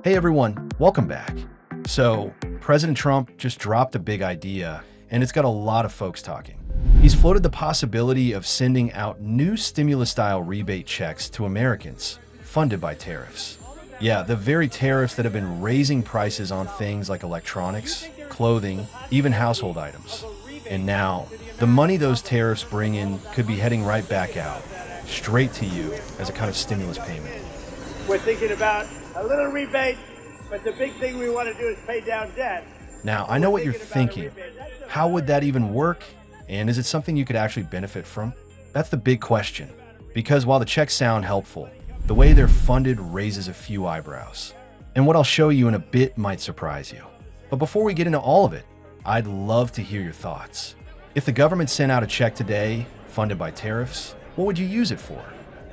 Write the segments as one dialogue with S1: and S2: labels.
S1: Hey everyone, welcome back. So, President Trump just dropped a big idea, and it's got a lot of folks talking. He's floated the possibility of sending out new stimulus-style rebate checks to Americans, funded by tariffs. Yeah, the very tariffs that have been raising prices on things like electronics, clothing, even household items. And now, the money those tariffs bring in could be heading right back out, straight to you as a kind of stimulus payment.
S2: We're thinking about a little rebate, but the big thing we want to do is pay down debt.
S1: Now, I know what you're thinking. How would that even work? And is it something you could actually benefit from? That's the big question. Because while the checks sound helpful, the way they're funded raises a few eyebrows. And what I'll show you in a bit might surprise you. But before we get into all of it, I'd love to hear your thoughts. If the government sent out a check today, funded by tariffs, what would you use it for?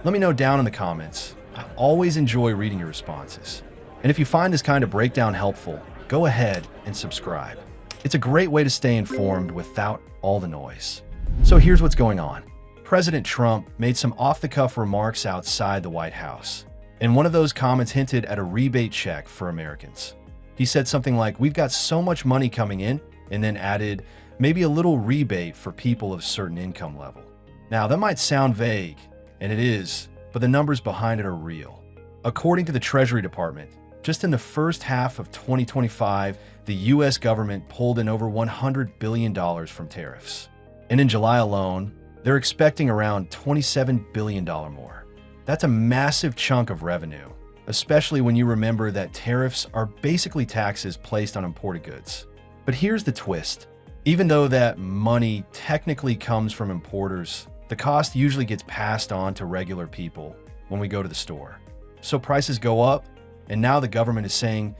S1: Let me know down in the comments. I always enjoy reading your responses. And if you find this kind of breakdown helpful, go ahead and subscribe. It's a great way to stay informed without all the noise. So here's what's going on. President Trump made some off-the-cuff remarks outside the White House. And one of those comments hinted at a rebate check for Americans. He said something like, "We've got so much money coming in," and then added, "maybe a little rebate for people of a certain income level." Now, that might sound vague, and it is, but the numbers behind it are real. According to the Treasury Department, just in the first half of 2025, the U.S. government pulled in over $100 billion from tariffs. And in July alone, they're expecting around $27 billion more. That's a massive chunk of revenue, especially when you remember that tariffs are basically taxes placed on imported goods. But here's the twist. Even though that money technically comes from importers, the cost usually gets passed on to regular people when we go to the store. So prices go up, and now the government is saying,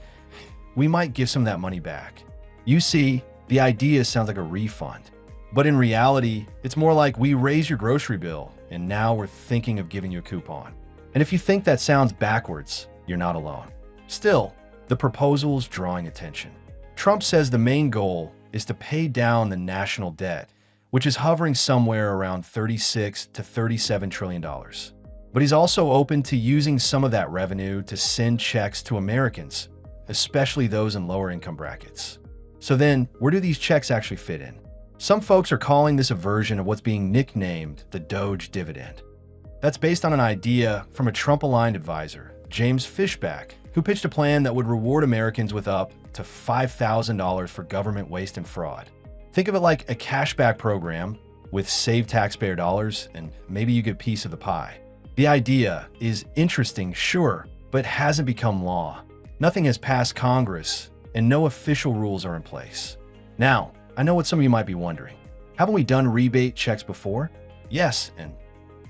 S1: we might give some of that money back. You see, the idea sounds like a refund. But in reality, it's more like we raise your grocery bill, and now we're thinking of giving you a coupon. And if you think that sounds backwards, you're not alone. Still, the proposal is drawing attention. Trump says the main goal is to pay down the national debt, which is hovering somewhere around $36 to $37 trillion. But he's also open to using some of that revenue to send checks to Americans, especially those in lower income brackets. So then, where do these checks actually fit in? Some folks are calling this a version of what's being nicknamed the DOGE Dividend. That's based on an idea from a Trump-aligned advisor, James Fishback, who pitched a plan that would reward Americans with up to $5,000 for government waste and fraud. Think of it like a cashback program with saved taxpayer dollars, and maybe you get a piece of the pie. The idea is interesting, sure, but hasn't become law. Nothing has passed Congress, and no official rules are in place. Now, I know what some of you might be wondering. Haven't we done rebate checks before? Yes, and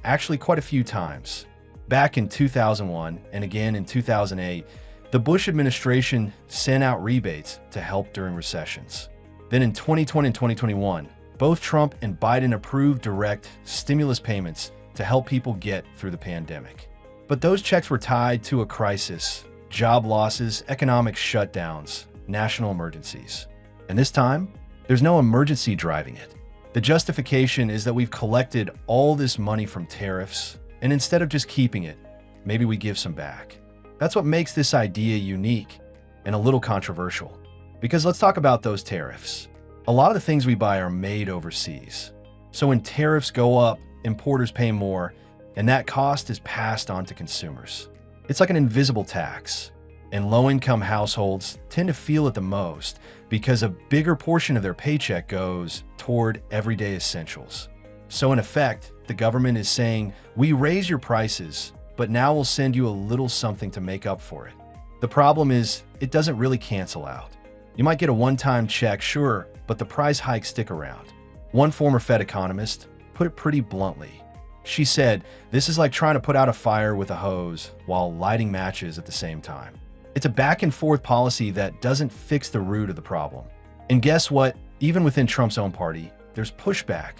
S1: actually quite a few times. Back in 2001 and again in 2008, the Bush administration sent out rebates to help during recessions. Then in 2020 and 2021, both Trump and Biden approved direct stimulus payments to help people get through the pandemic. But those checks were tied to a crisis, job losses, economic shutdowns, national emergencies. And this time, there's no emergency driving it. The justification is that we've collected all this money from tariffs, and instead of just keeping it, maybe we give some back. That's what makes this idea unique and a little controversial. Because let's talk about those tariffs. A lot of the things we buy are made overseas. So when tariffs go up, importers pay more, and that cost is passed on to consumers. It's like an invisible tax, and low-income households tend to feel it the most because a bigger portion of their paycheck goes toward everyday essentials. So in effect, the government is saying, we raise your prices, but now we'll send you a little something to make up for it. The problem is, it doesn't really cancel out. You might get a one-time check, sure, but the price hikes stick around. One former Fed economist put it pretty bluntly. She said, this is like trying to put out a fire with a hose while lighting matches at the same time. It's a back-and-forth policy that doesn't fix the root of the problem. And guess what? Even within Trump's own party, there's pushback.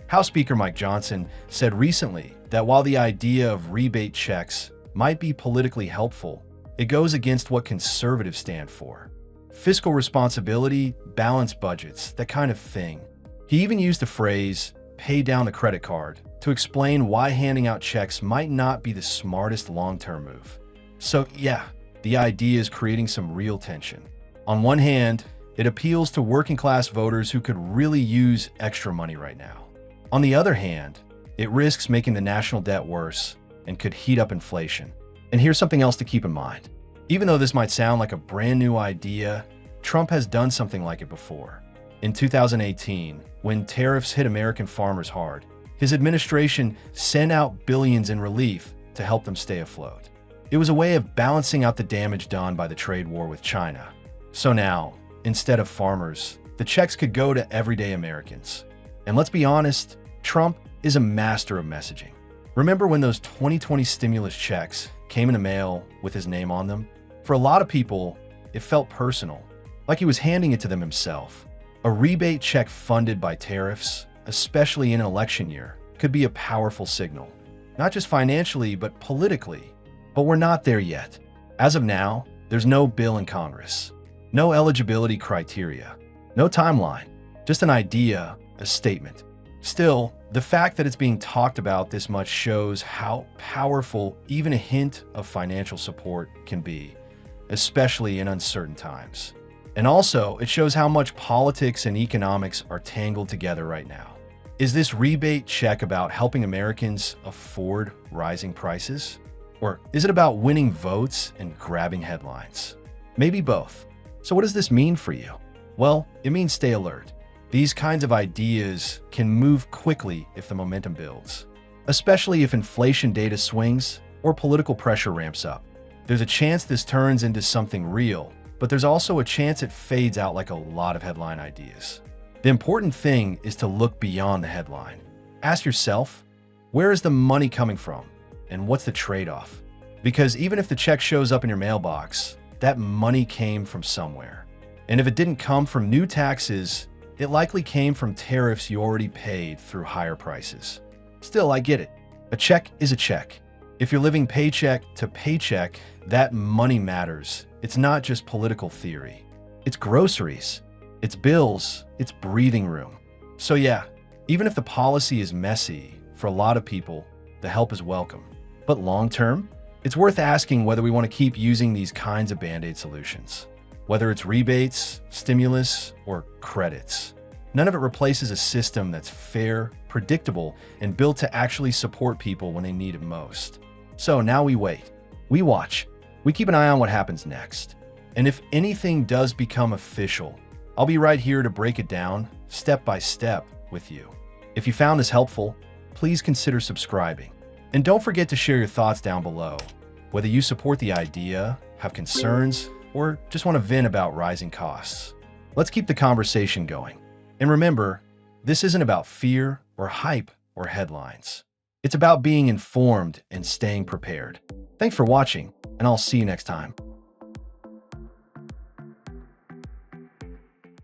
S1: House Speaker Mike Johnson said recently that while the idea of rebate checks might be politically helpful, it goes against what conservatives stand for. Fiscal responsibility, balanced budgets, that kind of thing. He even used the phrase, pay down the credit card, to explain why handing out checks might not be the smartest long-term move. So yeah, the idea is creating some real tension. On one hand, it appeals to working-class voters who could really use extra money right now. On the other hand, it risks making the national debt worse and could heat up inflation. And here's something else to keep in mind. Even though this might sound like a brand new idea, Trump has done something like it before. In 2018, when tariffs hit American farmers hard, his administration sent out billions in relief to help them stay afloat. It was a way of balancing out the damage done by the trade war with China. So now, instead of farmers, the checks could go to everyday Americans. And let's be honest, Trump is a master of messaging. Remember when those 2020 stimulus checks came in the mail with his name on them? For a lot of people, it felt personal, like he was handing it to them himself. A rebate check funded by tariffs, especially in an election year, could be a powerful signal, not just financially, but politically. But we're not there yet. As of now, there's no bill in Congress, no eligibility criteria, no timeline, just an idea, a statement. Still, the fact that it's being talked about this much shows how powerful even a hint of financial support can be, especially in uncertain times. And also, it shows how much politics and economics are tangled together right now. Is this rebate check about helping Americans afford rising prices? Or is it about winning votes and grabbing headlines? Maybe both. So what does this mean for you? Well, it means stay alert. These kinds of ideas can move quickly if the momentum builds, especially if inflation data swings or political pressure ramps up. There's a chance this turns into something real, but there's also a chance it fades out like a lot of headline ideas. The important thing is to look beyond the headline. Ask yourself, where is the money coming from? And what's the trade-off? Because even if the check shows up in your mailbox, that money came from somewhere. And if it didn't come from new taxes, it likely came from tariffs you already paid through higher prices. Still, I get it. A check is a check. If you're living paycheck to paycheck, that money matters. It's not just political theory. It's groceries, it's bills, it's breathing room. So yeah, even if the policy is messy, for a lot of people, the help is welcome. But long term, it's worth asking whether we want to keep using these kinds of Band-Aid solutions. Whether it's rebates, stimulus, or credits. None of it replaces a system that's fair, predictable, and built to actually support people when they need it most. So now we wait. We watch. We keep an eye on what happens next. And if anything does become official, I'll be right here to break it down, step by step, with you. If you found this helpful, please consider subscribing. And don't forget to share your thoughts down below, whether you support the idea, have concerns, or just want to vent about rising costs. Let's keep the conversation going. And remember, this isn't about fear or hype or headlines. It's about being informed and staying prepared. Thanks for watching, and I'll see you next time.